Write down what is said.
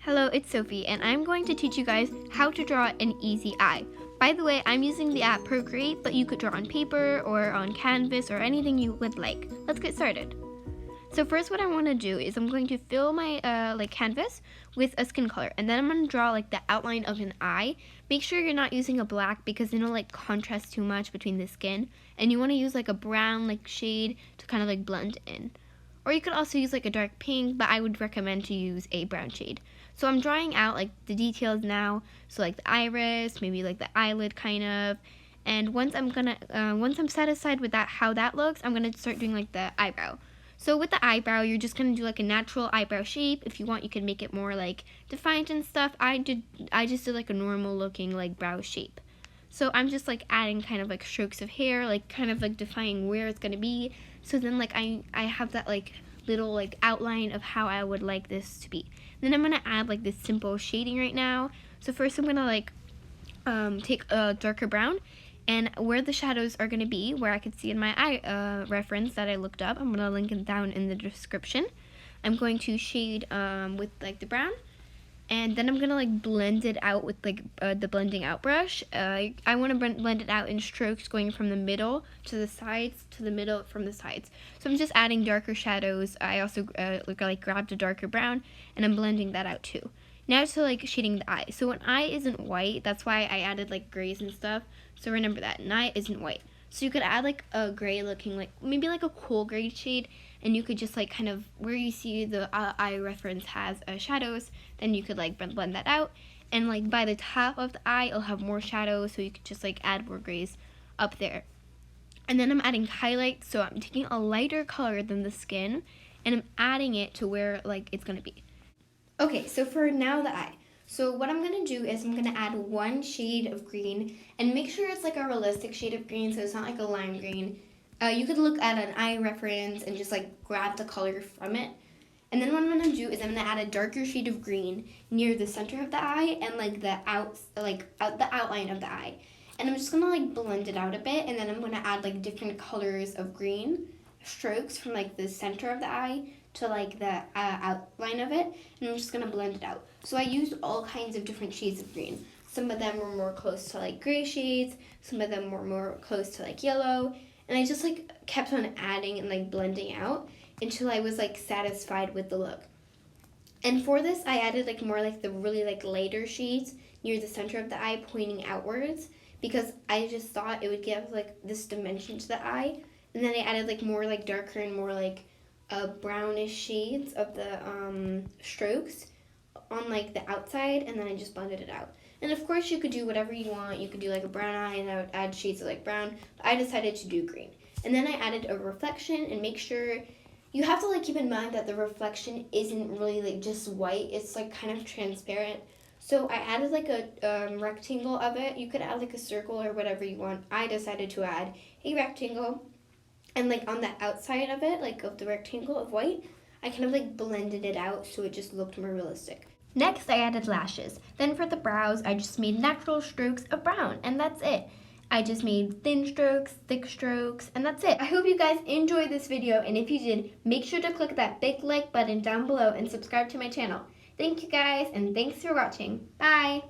Hello, it's Sophie, and I'm going to teach you guys how to draw an easy eye. By the way, I'm using the app Procreate, but you could draw on paper or on canvas or anything you would like. Let's get started. So first what I want to do is I'm going to fill my canvas with a skin color, and then I'm going to draw the outline of an eye. Make sure you're not using a black because it'll contrast too much between the skin, and you want to use a brown shade to kind of blend in. Or you could also use a dark pink, but I would recommend to use a brown shade. So I'm drawing out the details now, so the iris, maybe the eyelid kind of. And once I'm satisfied with how that looks, I'm gonna start doing the eyebrow. So with the eyebrow, you're just gonna do a natural eyebrow shape. If you want, you can make it more defined and stuff. I just did a normal looking brow shape. So I'm just adding kind of strokes of hair, kind of defining where it's gonna be. So then I have that little outline of how I would like this to be. Then I'm gonna add this simple shading right now. So first I'm gonna take a darker brown, and where the shadows are gonna be, where I could see in my eye reference that I looked up, I'm gonna link it down in the description. I'm going to shade with the brown, and then I'm gonna blend it out with the blending out brush. I want to blend it out in strokes going from the middle to the sides to the middle from the sides. So I'm just adding darker shadows. I also grabbed a darker brown, and I'm blending that out too. Now to shading the eye. So an eye isn't white. That's why I added grays and stuff. So remember that an eye isn't white. So you could add a gray looking, maybe a cool gray shade, and you could just kind of where you see the eye reference has shadows, then you could blend that out. And by the top of the eye, it'll have more shadows, so you could just add more grays up there. And then I'm adding highlights, so I'm taking a lighter color than the skin, and I'm adding it to where it's gonna be. Okay, so for now the eye. So what I'm going to do is I'm going to add one shade of green, and make sure it's a realistic shade of green, so it's not a lime green. You could look at an eye reference and just grab the color from it. And then what I'm going to do is I'm going to add a darker shade of green near the center of the eye and the outline of the eye. And I'm just going to blend it out a bit, and then I'm going to add different colors of green strokes from the center of the eye to the outline of it, and I'm just gonna blend it out. So I used all kinds of different shades of green. Some of them were more close to gray shades, some of them were more close to yellow, and I just kept on adding and blending out until I was satisfied with the look. And for this, I added more the really lighter shades near the center of the eye, pointing outwards, because I just thought it would give this dimension to the eye. And then I added more darker and more brownish shades of the strokes on the outside, and then I just blended it out. And of course you could do whatever you want. You could do a brown eye, and I would add shades of brown, but I decided to do green. And then I added a reflection, and make sure you have to keep in mind that the reflection isn't really just white. It's kind of transparent. So I added a rectangle of it. You could add a circle or whatever you want. I decided to add a rectangle. And on the outside of it, of the rectangle of white, I kind of blended it out so it just looked more realistic. Next, I added lashes. Then for the brows, I just made natural strokes of brown, and that's it. I just made thin strokes, thick strokes, and that's it. I hope you guys enjoyed this video, and if you did, make sure to click that big like button down below and subscribe to my channel. Thank you guys, and thanks for watching. Bye!